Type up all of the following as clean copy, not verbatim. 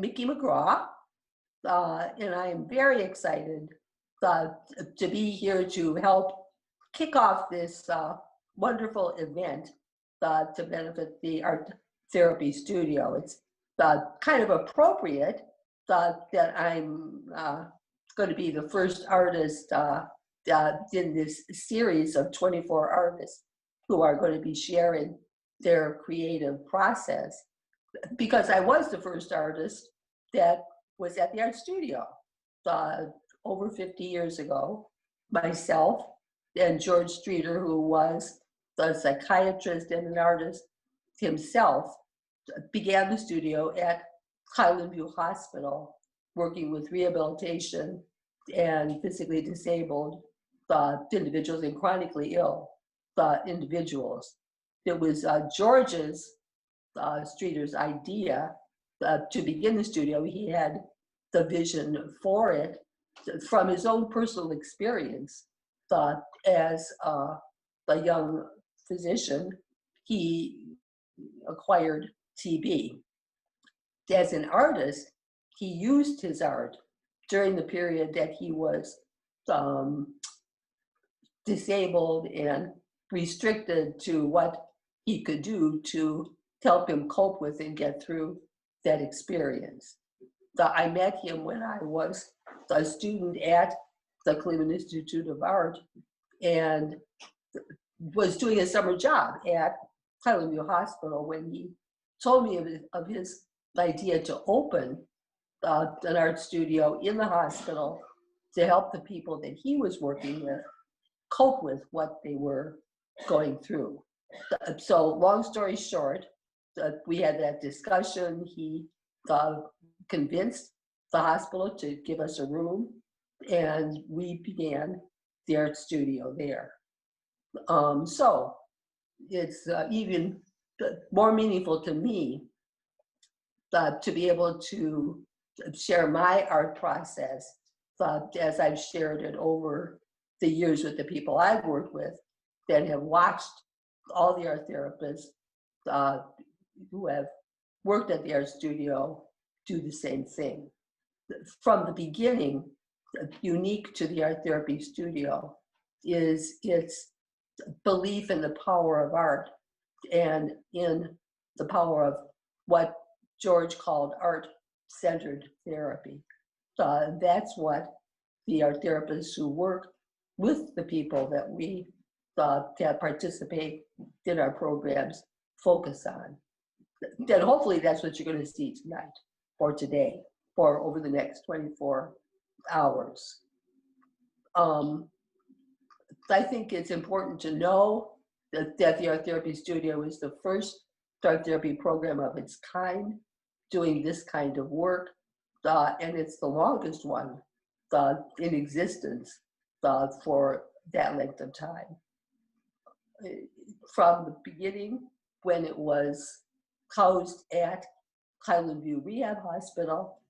Mickie McGraw, and I am very excited uh, to be here to help kick off this wonderful event to benefit the Art Therapy Studio. It's kind of appropriate that I'm going to be the first artist in this series of 24 artists who are going to be sharing their creative process, because I was the first artist that was at the art studio over 50 years ago. Myself and George Streeter, who was a psychiatrist and an artist himself, began the studio at Highland View Hospital, working with rehabilitation and physically disabled individuals and chronically ill individuals. It was George's Streeter's idea to begin the studio. He had the vision for it from his own personal experience. As a young physician, he acquired TB. As an artist, he used his art during the period that he was disabled and restricted to what he could do to help him cope with and get through that experience. I met him when I was a student at the Cleveland Institute of Art and was doing a summer job at Highland View Hospital when he told me of his idea to open an art studio in the hospital to help the people that he was working with cope with what they were going through. So long story short, we had that discussion. He convinced the hospital to give us a room, and we began the art studio there. So it's even more meaningful to me to be able to share my art process as I've shared it over the years with the people I've worked with that have watched all the art therapists who have worked at the art studio do the same thing. From the beginning, unique to the art therapy studio is its belief in the power of art and in the power of what George called art-centered therapy. That's what the art therapists who work with the people that we that participate in our programs focus on. Then hopefully that's what you're going to see tonight or today or over the next 24 hours. I think it's important to know that the Art Therapy Studio is the first art therapy program of its kind doing this kind of work, and it's the longest one in existence for that length of time. From the beginning, when it was housed at Highland View Rehab Hospital,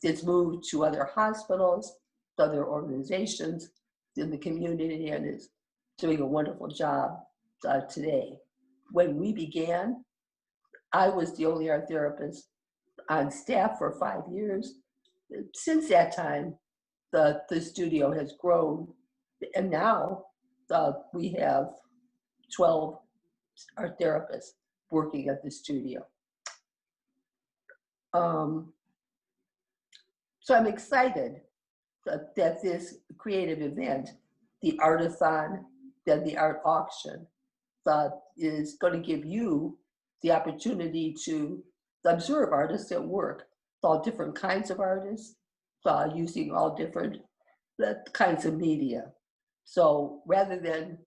it's moved to other hospitals, other organizations in the community, and is doing a wonderful job today. When we began, I was the only art therapist on staff for 5 years. Since that time, the studio has grown, and now we have 12 art therapists working at the studio. So I'm excited that this creative event, the Artathon, then the art auction, is going to give you the opportunity to observe artists at work, all different kinds of artists, using all different kinds of media. So rather than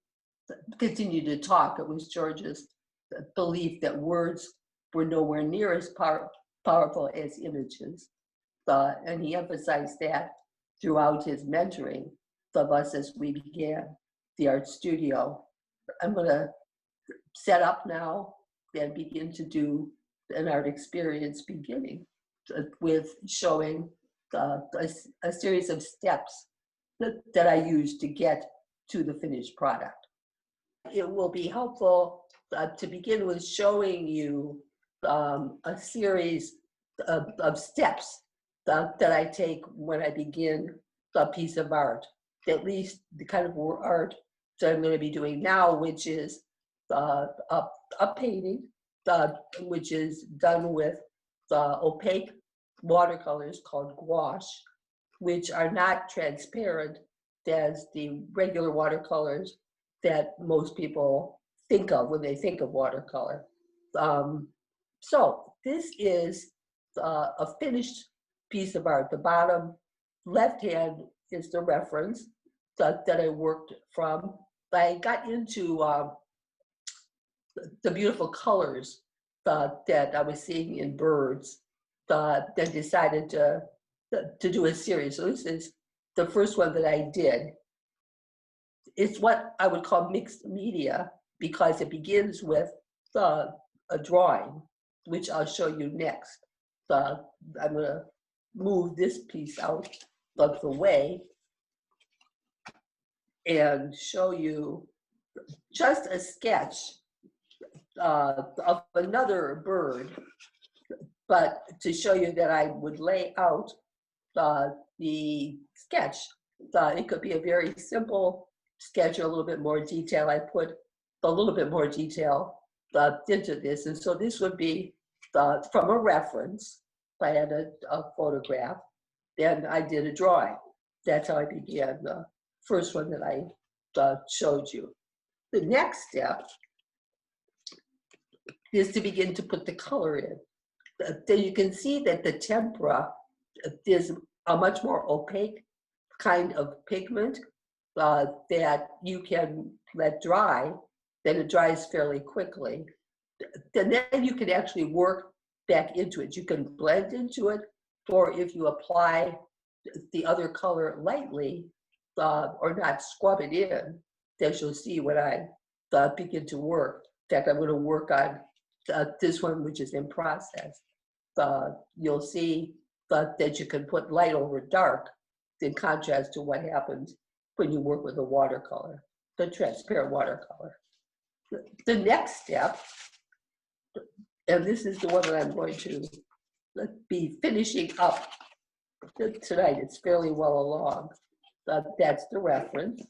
continue to talk, it was George's belief that words were nowhere near as powerful as images. And he emphasized that throughout his mentoring of us as we began the art studio. I'm going to set up now and begin to do an art experience beginning with showing a series of steps that I use to get to the finished product. It will be helpful to begin with showing you a series of steps that I take when I begin a piece of art, at least the kind of art that I'm going to be doing now, which is a painting, which is done with opaque watercolors called gouache, which are not transparent as the regular watercolors that most people think of when they think of watercolor. So this is a finished piece of art. The bottom left hand is the reference that I worked from. I got into the beautiful colors that I was seeing in birds, then decided to do a series. So this is the first one that I did. It's what I would call mixed media because it begins with a drawing, which I'll show you next. I'm going to move this piece out of the way and show you just a sketch of another bird, but to show you that I would lay out the sketch. It could be a very simple sketch or a little bit more detail. I put a little bit more detail into this, and so this would be from a reference. I had a photograph, then I did a drawing. That's how I began the first one that I showed you. The next step is to begin to put the color in. Then you can see that the tempera is a much more opaque kind of pigment that you can let dry, then it dries fairly quickly. Then you can actually work back into it. You can blend into it, or if you apply the other color lightly or not scrub it in, then you'll see when I begin to work. In fact, I'm going to work on this one, which is in process. You'll see that you can put light over dark in contrast to what happens when you work with a watercolor, the transparent watercolor. The next step, and this is the one that I'm going to be finishing up tonight. It's fairly well along. That's the reference.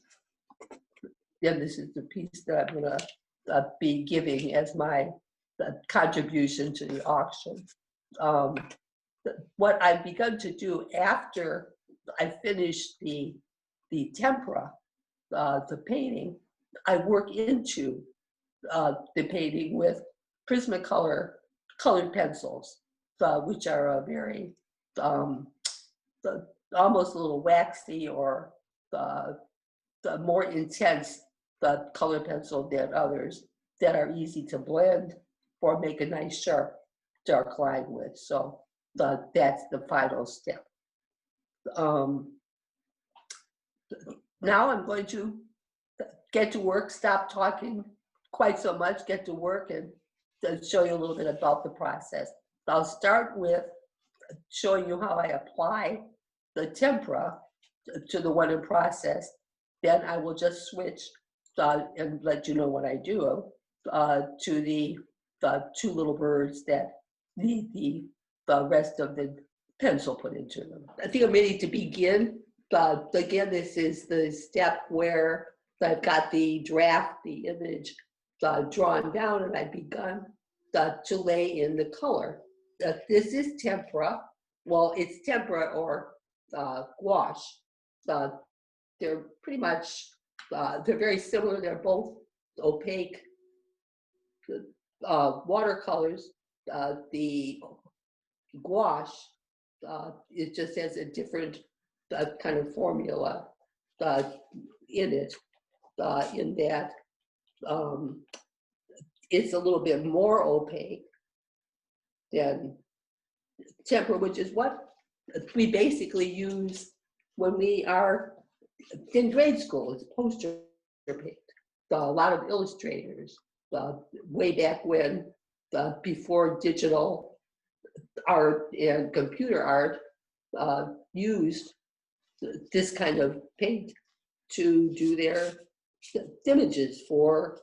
Then this is the piece that I'm going to be giving as my contribution to the auction. What I've begun to do after I finish the tempera, the painting, I work into the painting with Prismacolor colored pencils, which are a very almost a little waxy or more intense color pencil than others that are easy to blend or make a nice sharp dark line with. So that's the final step. Now I'm going to get to work, stop talking quite so much, get to work and show you a little bit about the process. I'll start with showing you how I apply the tempera to the one in process. Then I will just switch and let you know what I do to the two little birds that need the rest of the pencil put into them. I think I'm ready to begin. Again, this is the step where I've got the draft, the image drawn down, and I've begun to lay in the color. This is tempera. Well, it's tempera or gouache. They're pretty much, they're very similar. They're both opaque watercolors. The gouache, it just has a different kind of formula in it, in that it's a little bit more opaque than tempera, which is what we basically use when we are in grade school. It's poster paint. A lot of illustrators, way back when, before digital art and computer art, used this kind of paint to do their images for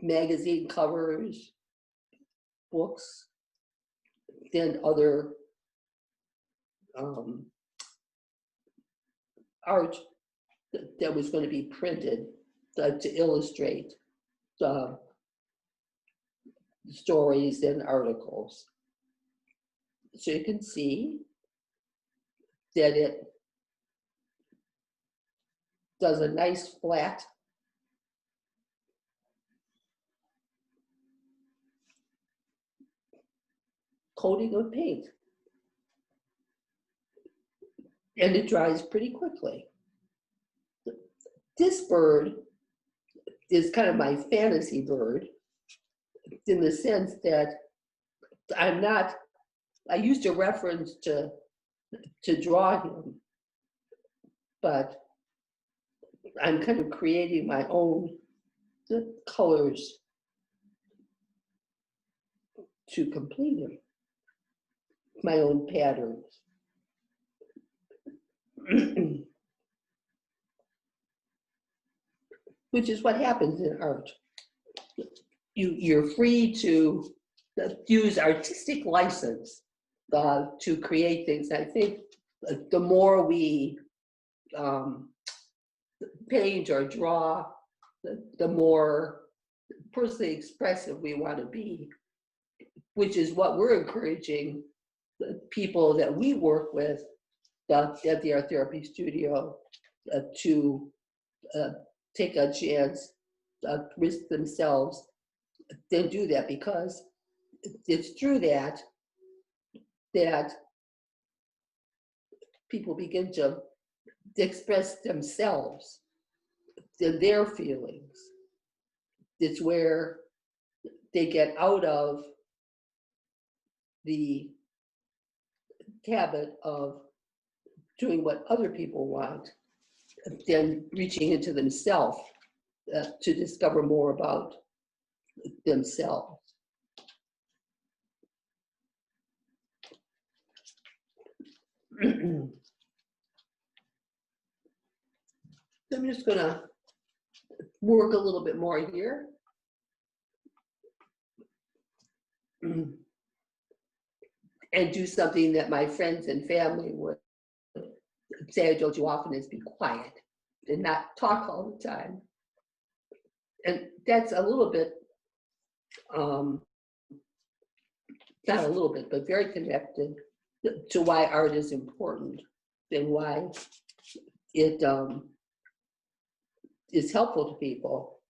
magazine covers, books, then other art that was going to be printed to illustrate the stories and articles. So you can see that it does a nice flat coating of paint. And it dries pretty quickly. This bird is kind of my fantasy bird in the sense that I used a reference to draw him, but I'm kind of creating my own colors to complete him, my own patterns. Which is what happens in art. You're free to use artistic license to create things. I think the more we paint or draw, the more personally expressive we want to be, which is what we're encouraging the people that we work with at the Art Therapy Studio to take a chance, risk themselves, then do that, because it's through that people begin to express themselves and their feelings. It's where they get out of the habit of doing what other people want, then reaching into themselves to discover more about themselves. I'm just gonna work a little bit more here. And do something that my friends and family would say I told you often, is be quiet and not talk all the time. And that's a little bit, not a little bit, but very connected to why art is important and why it is helpful to people,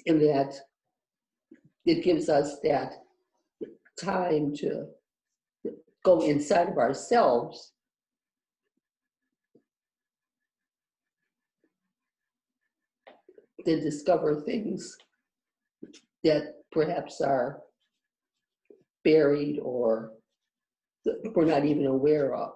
in that it gives us that time to go inside of ourselves and discover things that perhaps are buried or we're not even aware of.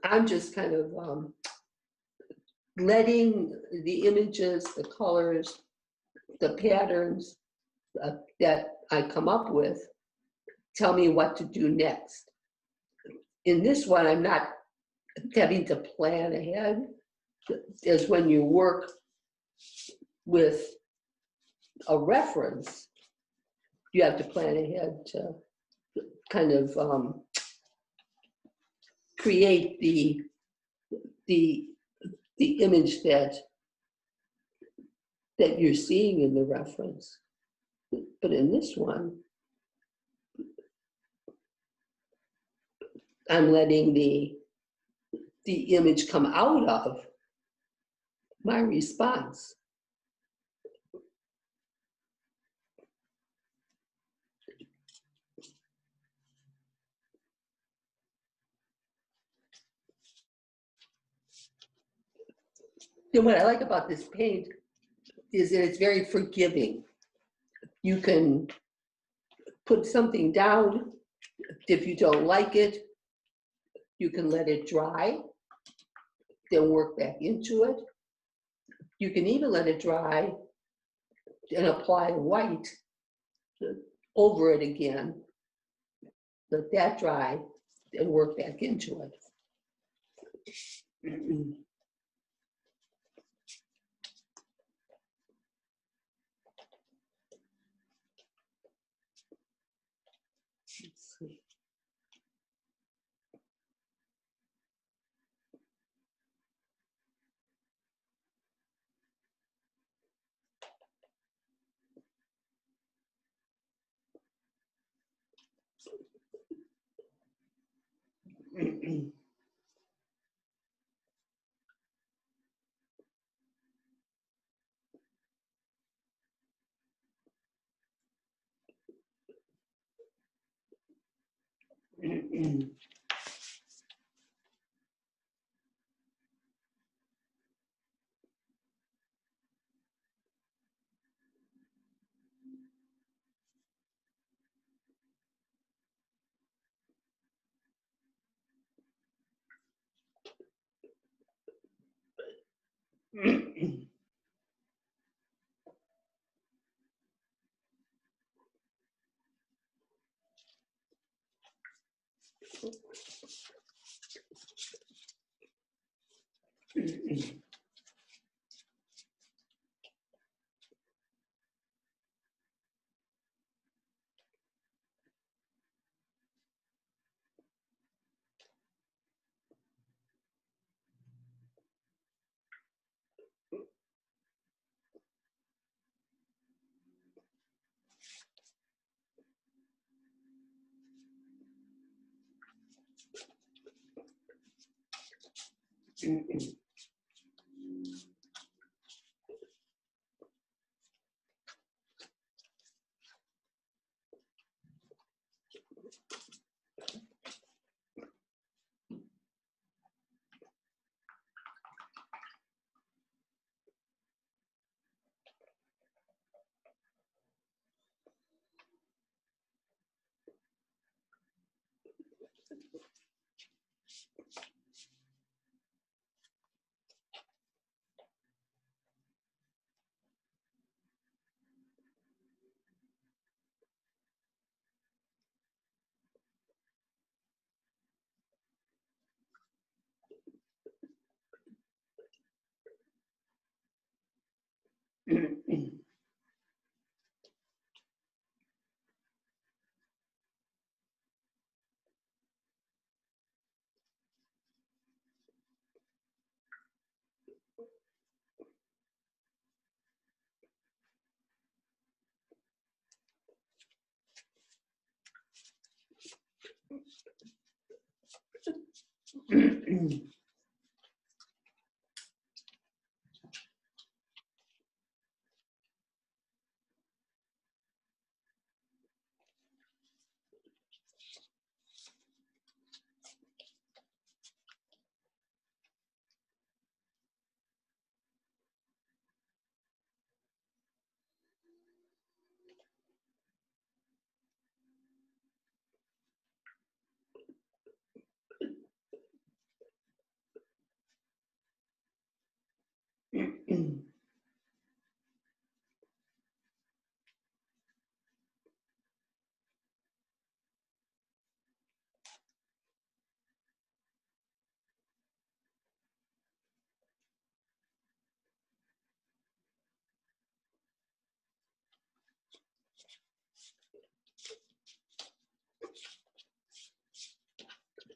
I'm just kind of letting the images, the colors, the patterns that I come up with tell me what to do next. In this one, I'm not having to plan ahead, as when you work with a reference, you have to plan ahead to kind of create the image that you're seeing in the reference. But in this one, I'm letting the image come out of my response. And what I like about this paint is that it's very forgiving. You can put something down. If you don't like it, you can let it dry, then work back into it. You can even let it dry and apply white over it again. Let that dry, and work back into it. Let's see.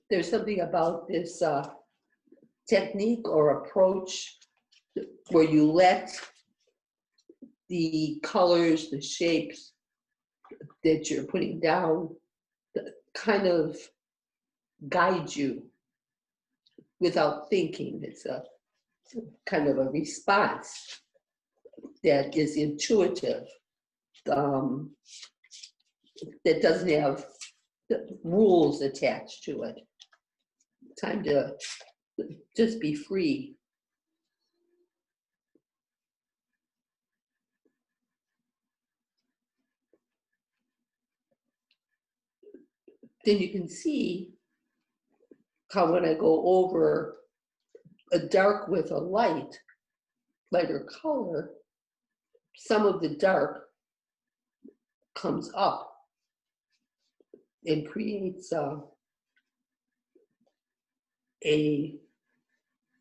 There's something about this technique or approach where you let the colors, the shapes that you're putting down kind of guide you without thinking. It's a kind of a response that is intuitive, that doesn't have rules attached to it. Time to just be free. Then you can see how when I go over a dark with a lighter color, some of the dark comes up and creates a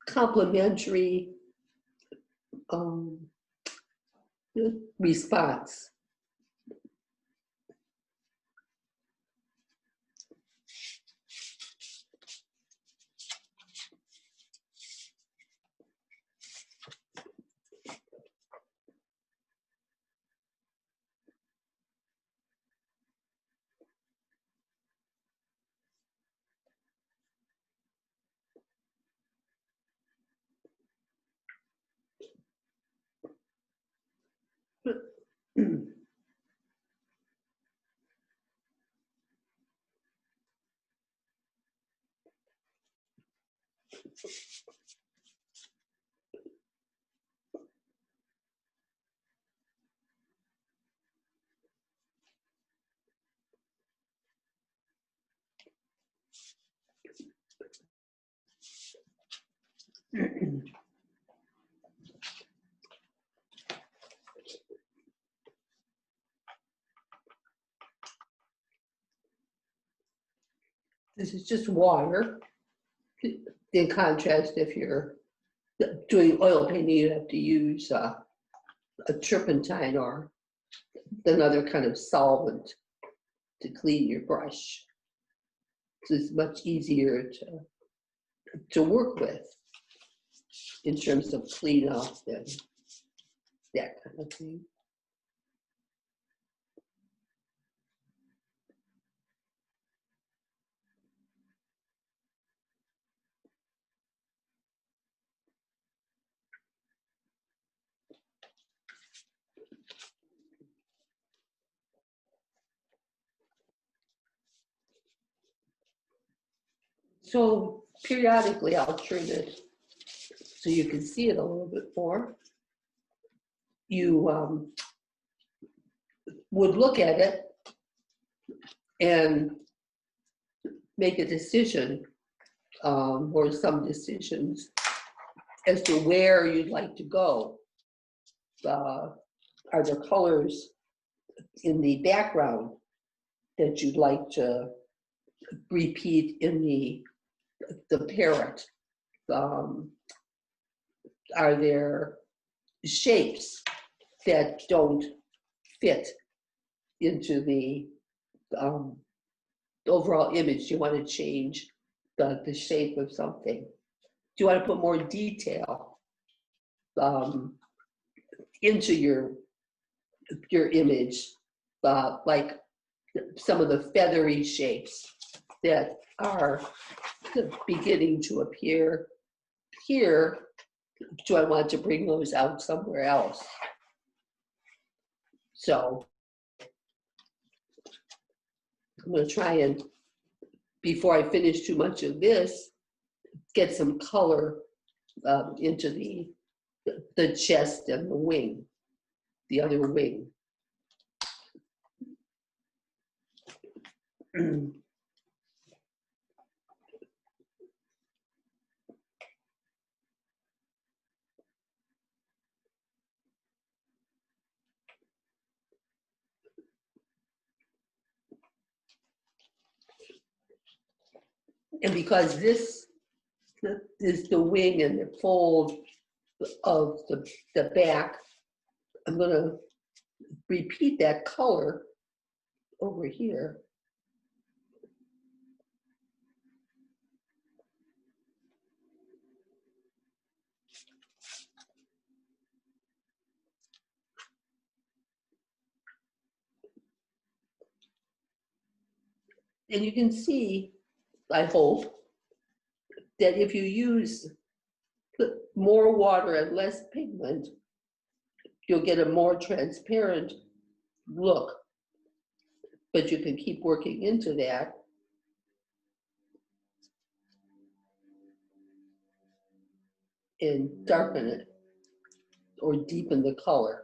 complementary response. This is just water. In contrast, if you're doing oil painting, you have to use a turpentine or another kind of solvent to clean your brush. So it's much easier to work with in terms of cleanup and that kind of thing. So periodically I'll turn it so you can see it a little bit more. You would look at it and make a decision, or some decisions as to where you'd like to go. Are there colors in the background that you'd like to repeat in the parrot? Are there shapes that don't fit into the overall image? Do you want to change the shape of something? Do you want to put more detail into your image, like some of the feathery shapes that are beginning to appear here? Do I want to bring those out somewhere else? So I'm going to try and, before I finish too much of this, get some color into the chest and the wing, the other wing. And because this is the wing and the fold of the back, I'm going to repeat that color over here. And you can see, I hope, that if you use more water and less pigment, you'll get a more transparent look. But you can keep working into that. And darken it or deepen the color.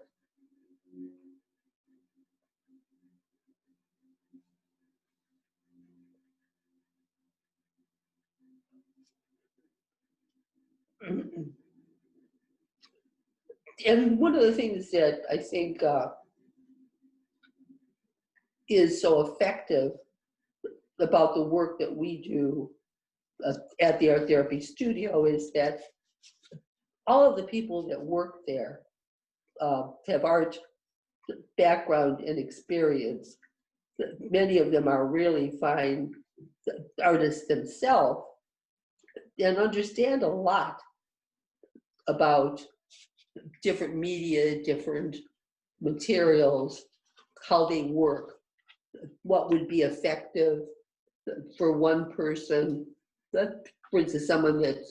And one of the things that I think is so effective about the work that we do at the art therapy studio is that all of the people that work there have art background and experience. Many of them are really fine artists themselves and understand a lot about different media, different materials, how they work, what would be effective for one person. For instance, someone that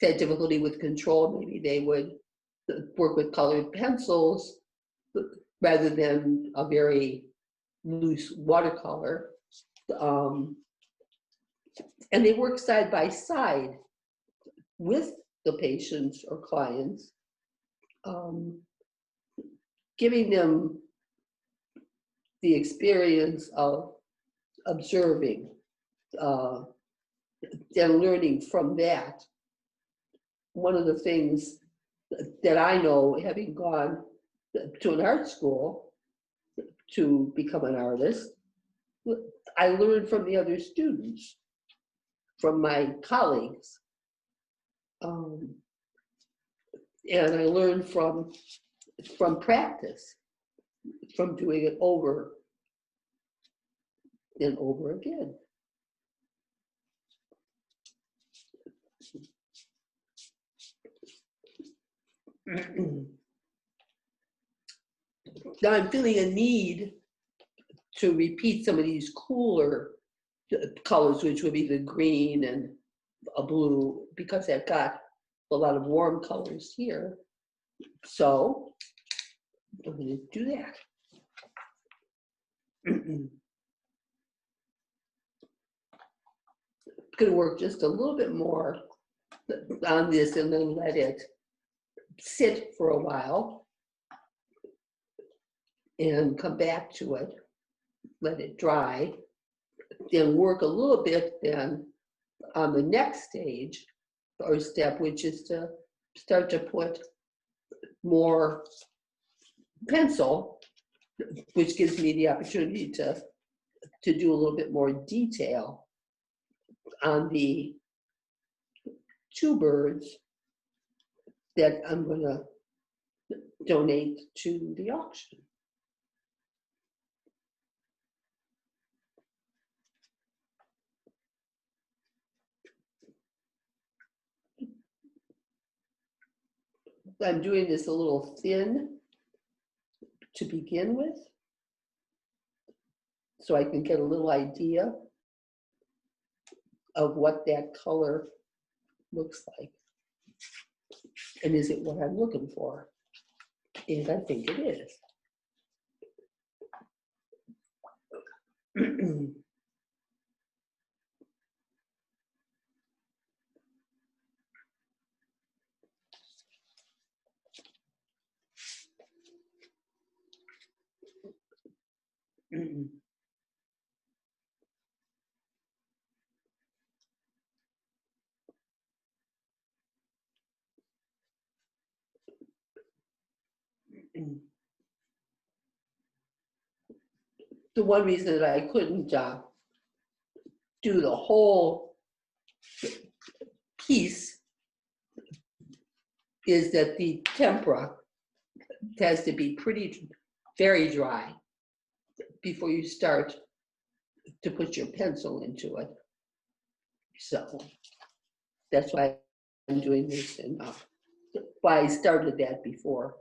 had difficulty with control, maybe they would work with colored pencils rather than a very loose watercolor. And they work side by side with the patients or clients, giving them the experience of observing and learning from that. One of the things that I know, having gone to an art school to become an artist, I learned from the other students, from my colleagues. And I learned from practice, from doing it over and over again. Now I'm feeling a need to repeat some of these cooler colors, which would be the green and a blue, because I've got a lot of warm colors here. So I'm going to do that. I'm going to work just a little bit more on this and then let it sit for a while and come back to it, let it dry, then work a little bit then on the next stage or step, which is to start to put more pencil, which gives me the opportunity to do a little bit more detail on the two birds that I'm going to donate to the auction. I'm doing this a little thin to begin with, so I can get a little idea of what that color looks like. And is it what I'm looking for? And I think it is. The one reason that I couldn't do the whole piece is that the tempera has to be very dry before you start to put your pencil into it. So that's why I'm doing this, and why I started that before.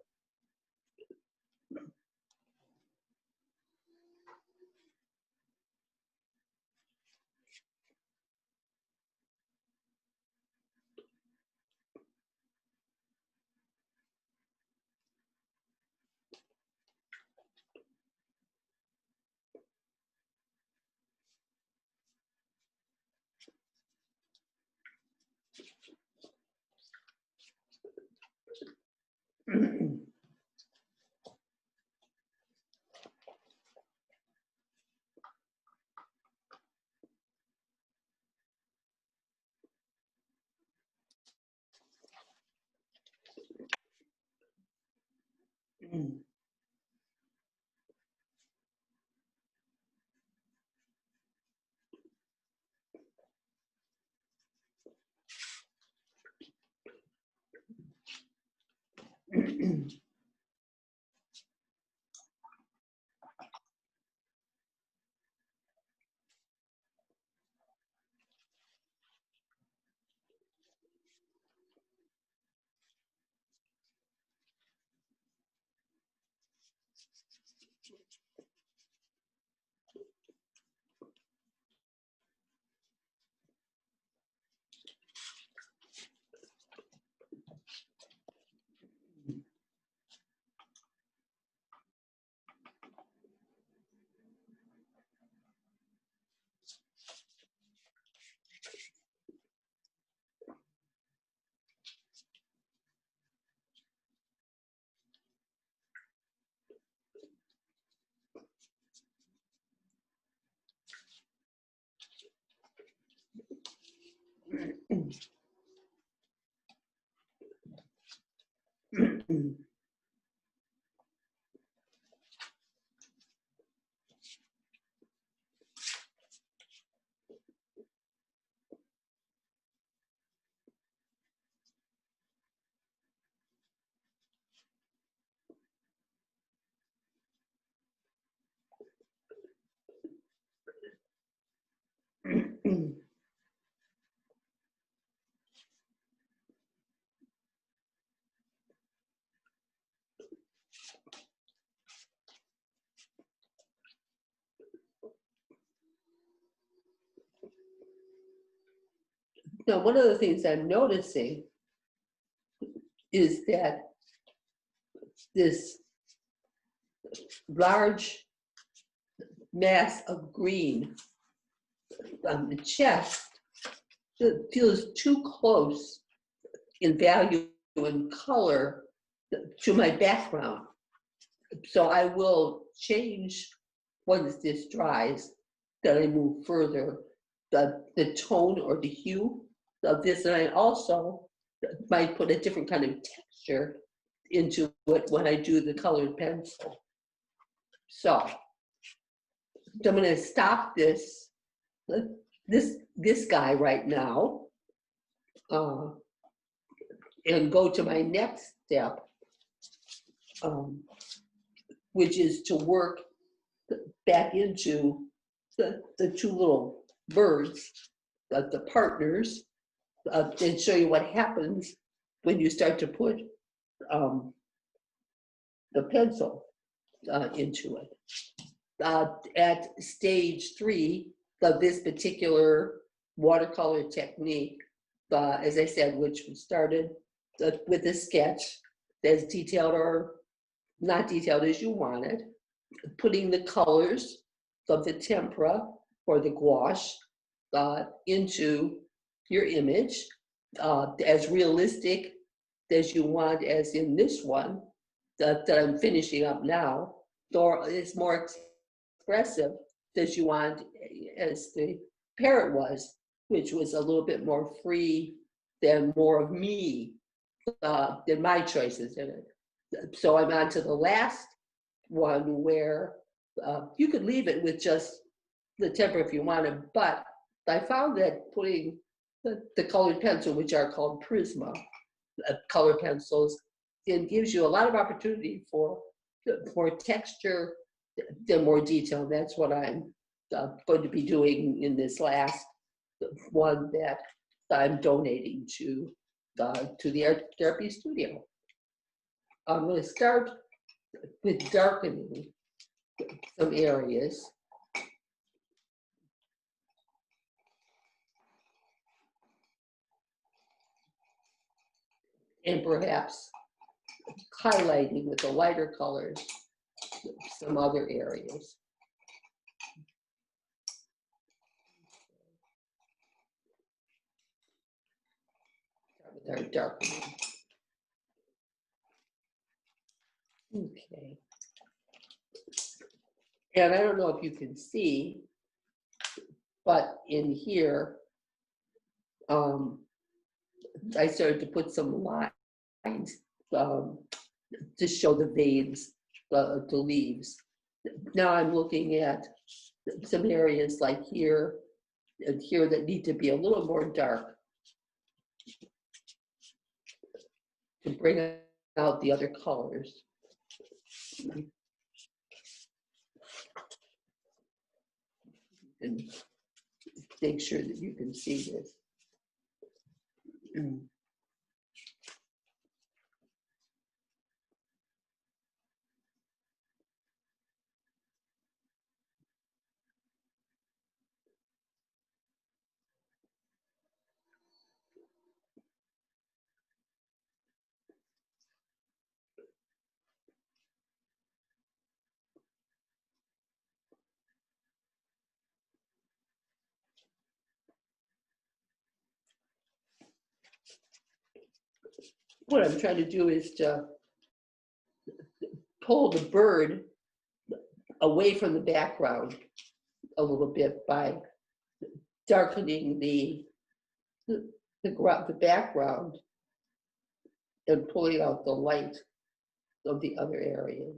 Now, one of the things I'm noticing is that this large mass of green on the chest feels too close in value and color to my background. So I will change once this dries, that I move further, the tone or the hue of this. And I also might put a different kind of texture into it when I do the colored pencil. So I'm going to stop this guy right now and go to my next step, which is to work back into the two little birds, the partners, and show you what happens when you start to put the pencil into it. At stage 3 of this particular watercolor technique, as I said, which started with a sketch as detailed or not detailed as you wanted, putting the colors of the tempera or the gouache into your image, as realistic as you want, as in this one that I'm finishing up now, or it's more expressive as you want, as the parrot was, which was a little bit more free than more of me, than my choices in it. So I'm on to the last one where you could leave it with just the tempera if you wanted, but I found that putting the colored pencil, which are called Prisma color pencils, it gives you a lot of opportunity for texture and more detail. That's what I'm going to be doing in this last one that I'm donating to the art therapy studio. I'm going to start with darkening some areas. And perhaps highlighting with the lighter colors some other areas. Start with our darkening. Okay. And I don't know if you can see, but in here, I started to put some lines to show the veins, the leaves. Now I'm looking at some areas like here and here that need to be a little more dark to bring out the other colors. And make sure that you can see this. What I'm trying to do is to pull the bird away from the background a little bit by darkening the background and pulling out the light of the other areas.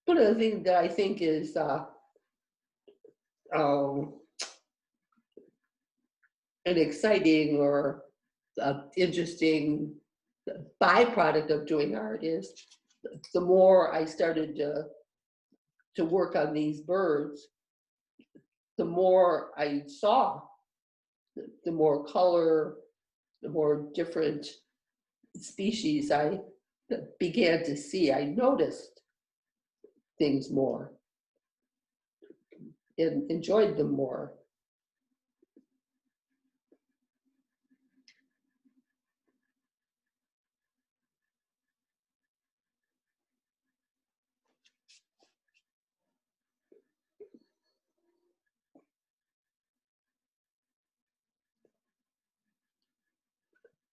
One of the things that I think is um, an exciting or interesting byproduct of doing art is the more I started to work on these birds, the more I saw, the more color, the more different species I began to see. I noticed things more and enjoyed them more.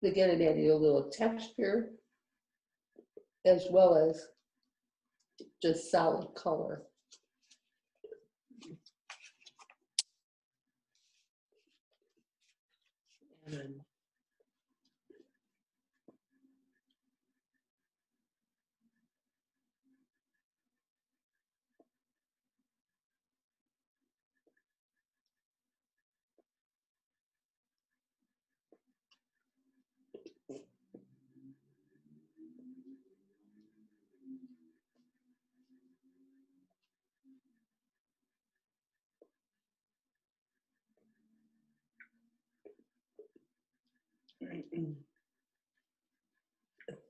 Again, it added a little texture as well as just solid color. And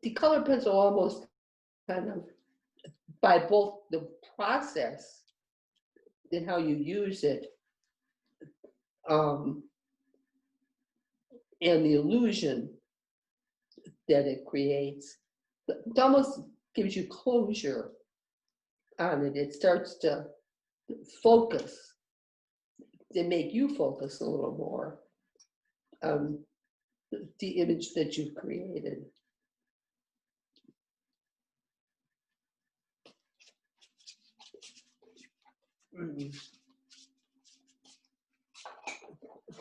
the color pencil almost kind of, by both the process and how you use it, um, and the illusion that it creates, it almost gives you closure on it. It starts to focus, to make you focus a little more on the image that you've created.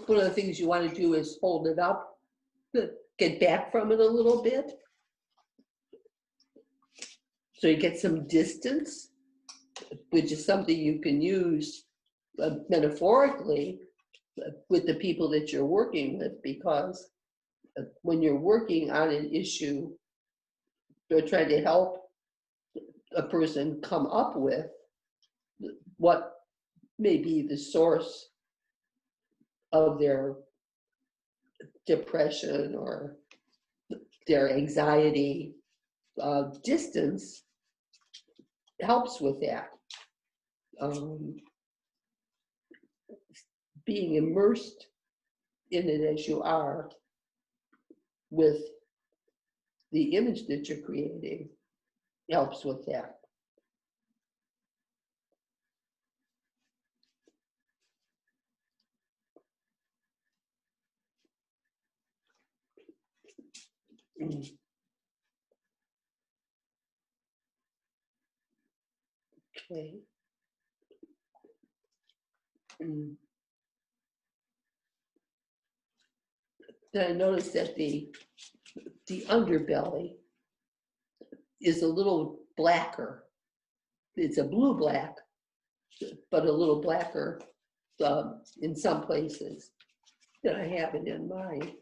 One of the things you want to do is hold it up, get back from it a little bit, so you get some distance, which is something you can use metaphorically with the people that you're working with, because when you're working on an issue, you're trying to help a person come up with what may be the source of their depression or their anxiety. Distance helps with that. Being immersed in it as you are with the image that you're creating helps with that. Okay. Then I noticed that the underbelly is a little blacker. It's a blue-black, but a little blacker in some places than I have it in mine.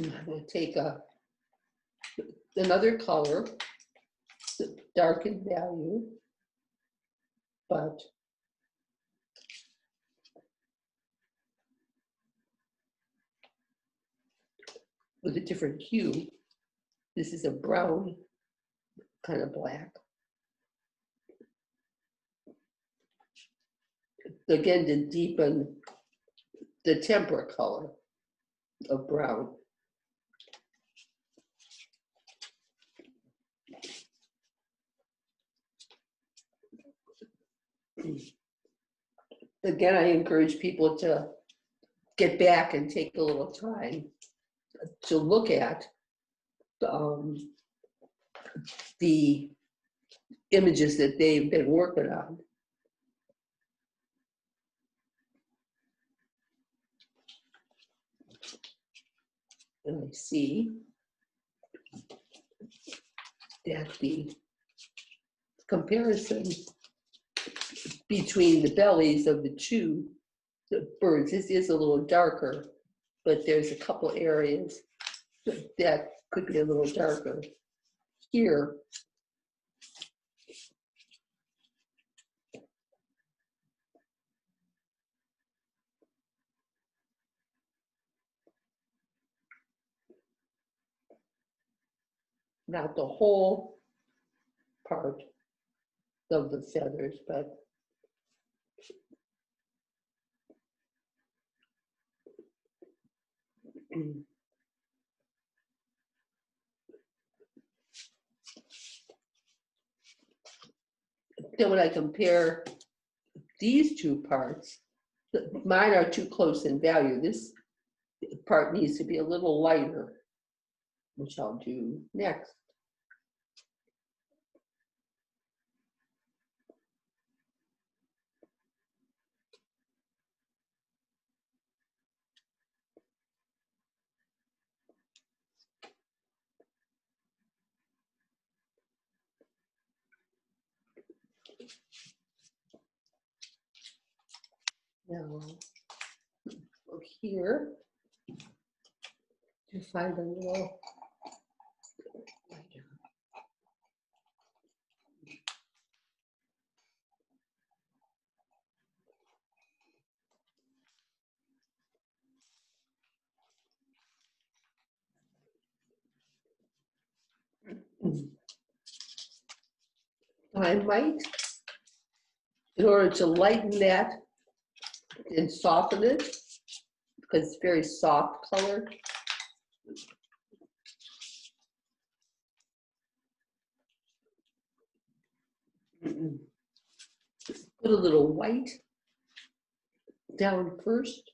I'm going to take another color, darken value, but with a different hue. This is a brown kind of black. Again, to deepen the tempera color of brown. Again, I encourage people to get back and take a little time to look at the images that they've been working on. And I see that the comparison between the bellies of the birds, this is a little darker, but there's a couple areas that could be a little darker. Here, not the whole part of the feathers, but then when I compare these two parts, mine are too close in value. This part needs to be a little lighter, which I'll do next. Now, look here to find a little lighter. I might, in order to lighten that and soften it, because it's very soft color, put a little white down first.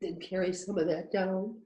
Then carry some of that down.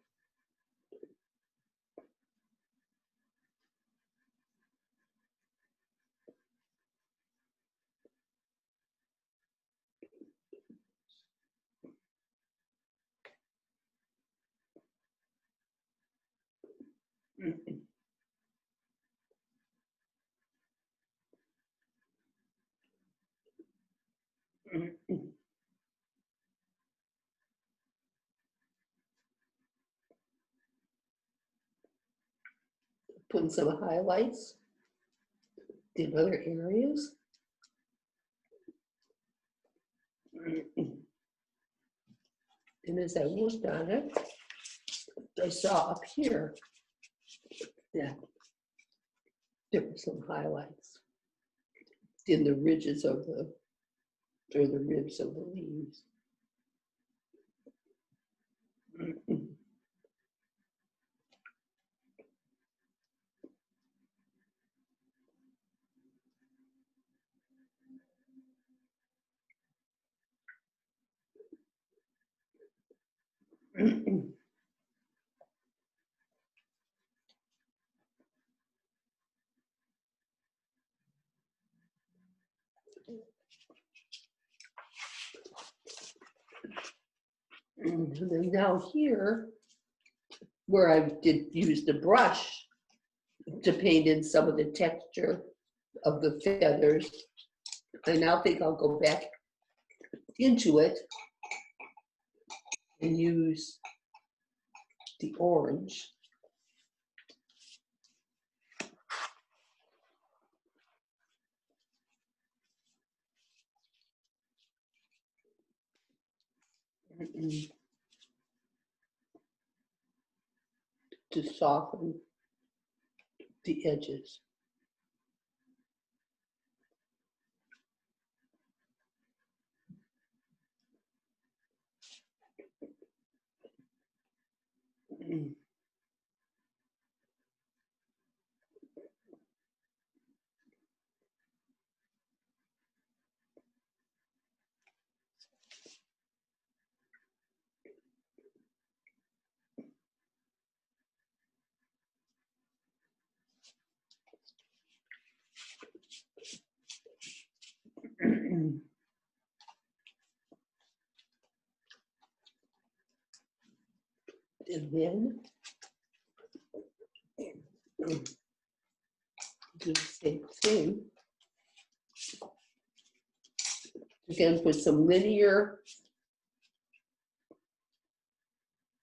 Putting some highlights in other areas. And as I worked on it, I saw up here that there were some highlights in the ridges of the ribs of the leaves. And then now here, where I did use the brush to paint in some of the texture of the feathers, I now think I'll go back into it and use the orange. To soften the edges. And then do the same thing. Again, put some linear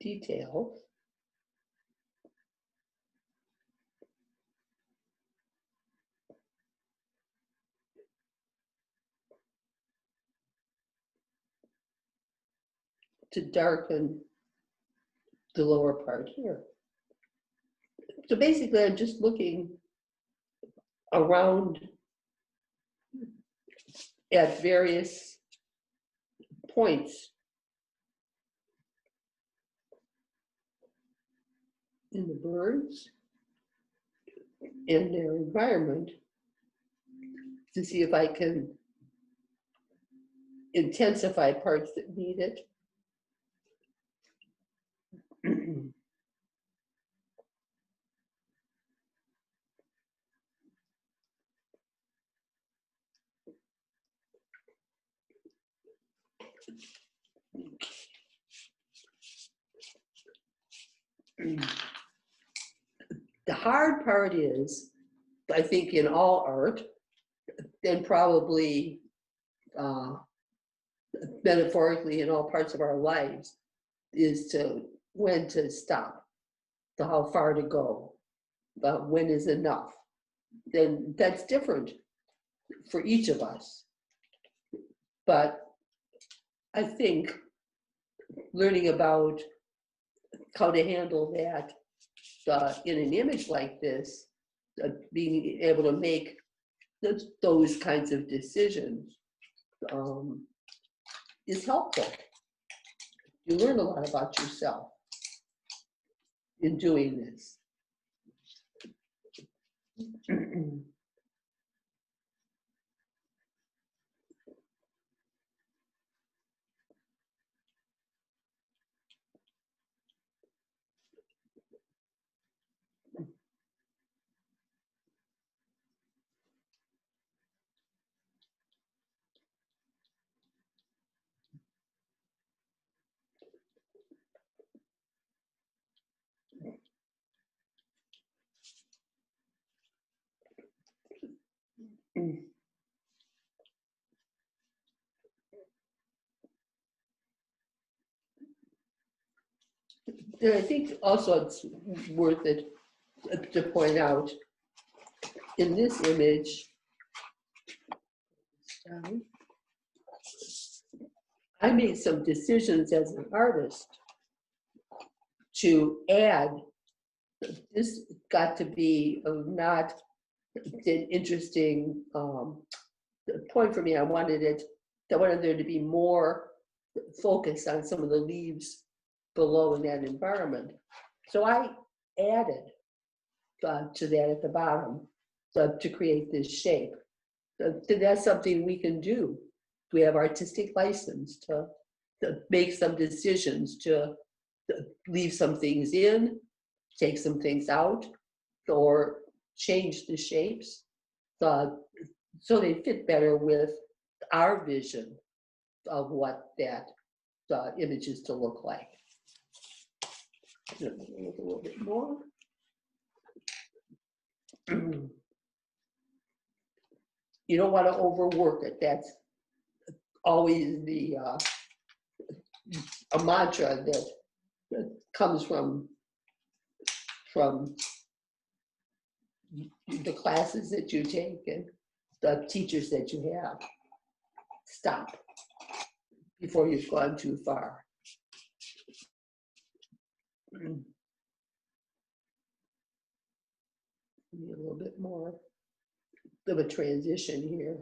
details. To darken the lower part here. So basically, I'm just looking around at various points in the birds and their environment to see if I can intensify parts that need it. The hard part is, I think in all art, and probably metaphorically in all parts of our lives, is to when to stop, to how far to go, but when is enough. Then that's different for each of us. But I think learning about how to handle that in an image like this, being able to make those kinds of decisions is helpful. You learn a lot about yourself in doing this. And I think also it's worth it to point out in this image, I made some decisions as an artist to add, this got to be not an interesting point for me. I wanted there to be more focus on some of the leaves below in that environment. So I added to that at the bottom to create this shape. That's something we can do. We have artistic license to make some decisions to leave some things in, take some things out, or change the shapes so they fit better with our vision of what that image is to look like. Look a little bit more. You don't want to overwork it. That's always a mantra that comes from the classes that you take and the teachers that you have. Stop before you've gone too far. Need a little bit more of a transition here.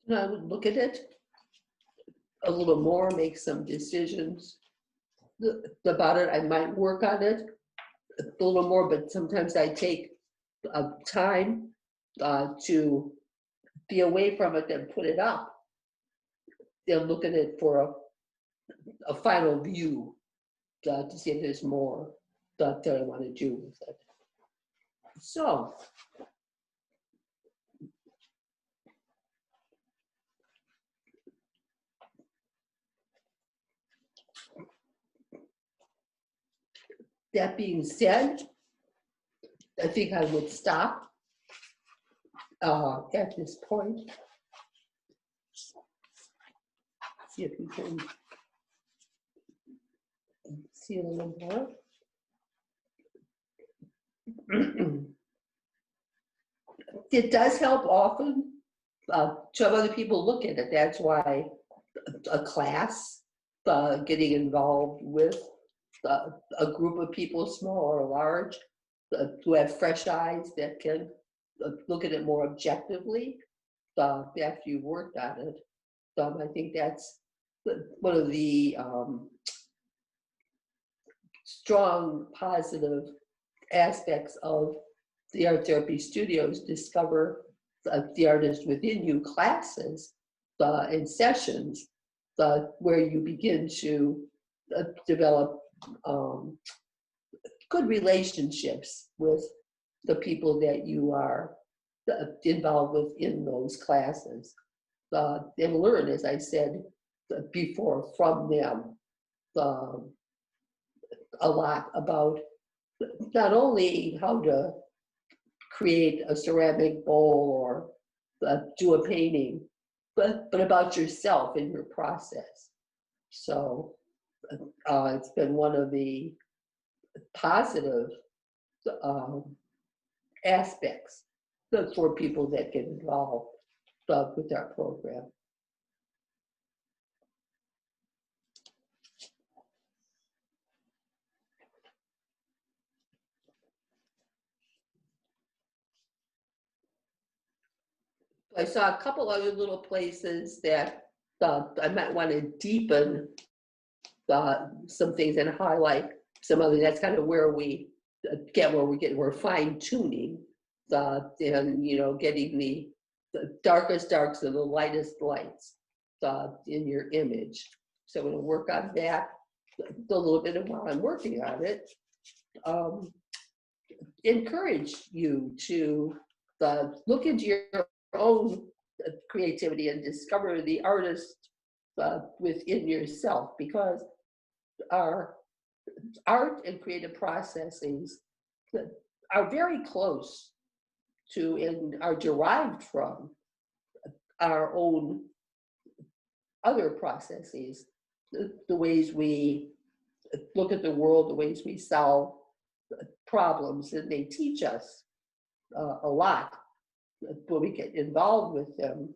I would look at it a little more, make some decisions about it. I might work on it a little more, but sometimes I take time to be away from it and put it up. They'll look at it for a final view to see if there's more that I want to do with it. So, that being said, I think I would stop at this point. See if you can see a little more. It does help often to have other people look at it. That's why a class, getting involved with a group of people, small or large, who have fresh eyes that can look at it more objectively after you've worked on it. I think that's one of the strong positive aspects of the art therapy studios. Discover the artist within you classes and sessions where you begin to develop good relationships with the people that you are involved with in those classes, and learn, as I said before, from them a lot about not only how to create a ceramic bowl or do a painting, but about yourself and your process. So it's been one of the positive aspects for people that get involved with our program. I saw a couple other little places that I might want to deepen some things and highlight some other. That's kind of where we're fine tuning and getting the darkest darks and the lightest lights in your image. So I'm going to work on that a little bit, and while I'm working on it, encourage you to look into your own creativity and discover the artist within yourself, because our art and creative processes are very close to and are derived from our own other processes, the ways we look at the world, the ways we solve problems, and they teach us a lot when we get involved with them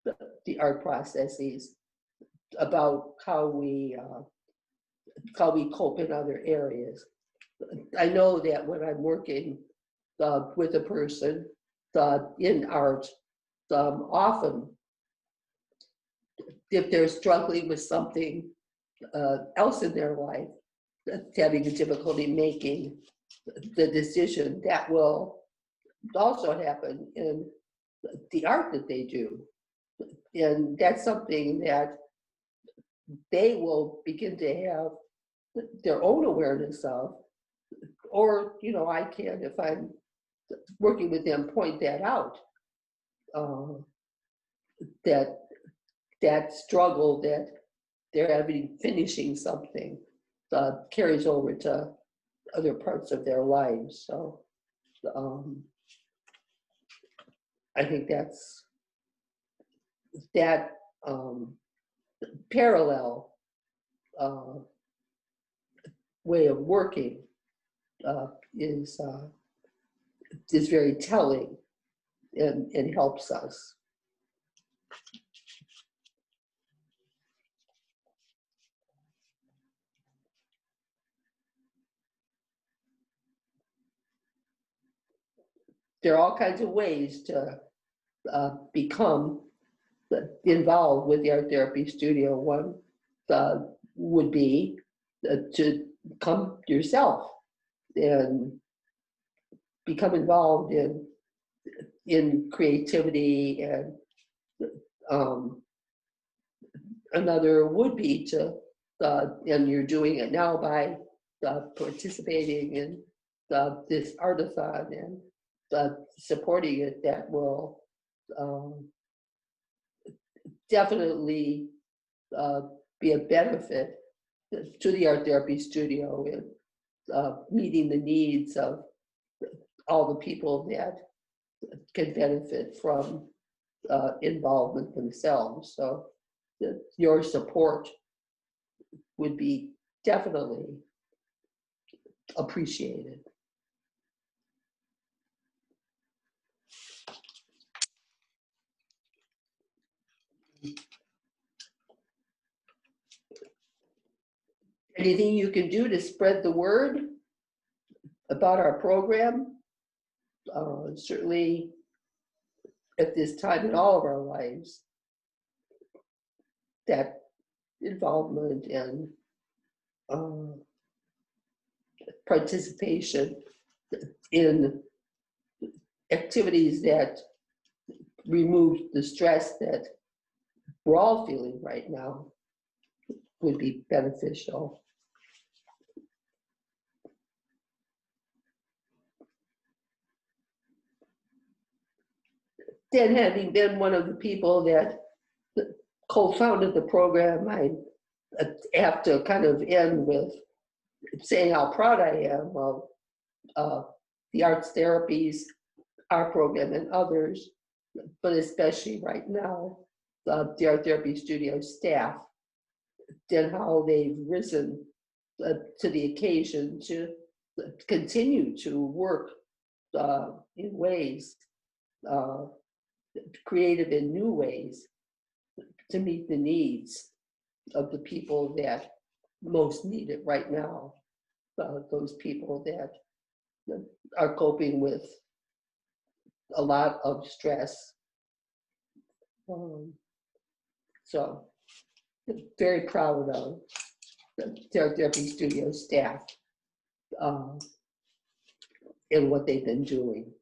the art processes, about how we cope in other areas. I know that when I'm working with a person in art, often if they're struggling with something else in their life, having a difficulty making the decision, that will also happen in the art that they do. And that's something that they will begin to have their own awareness of, or, you know, I can, if I'm working with them, point that out, that that struggle that they're having finishing something carries over to other parts of their lives. So I think that's that parallel way of working is very telling and helps us. There are all kinds of ways to become involved with the art therapy studio. One would be to come yourself and become involved in creativity, and another would be to and you're doing it now by participating in this artathon and supporting it. That will definitely be a benefit to the art therapy studio in meeting the needs of all the people that can benefit from involvement themselves. So your support would be definitely appreciated. Anything you can do to spread the word about our program, certainly at this time in all of our lives, that involvement and participation in activities that remove the stress that we're all feeling right now would be beneficial. Then, having been one of the people that co-founded the program, I have to kind of end with saying how proud I am of the arts therapies, our program, and others, but especially right now, the art therapy studio staff, and how they've risen to the occasion to continue to work in ways, creative in new ways, to meet the needs of the people that most need it right now. Those people that are coping with a lot of stress. So very proud of the therapy studio staff and what they've been doing.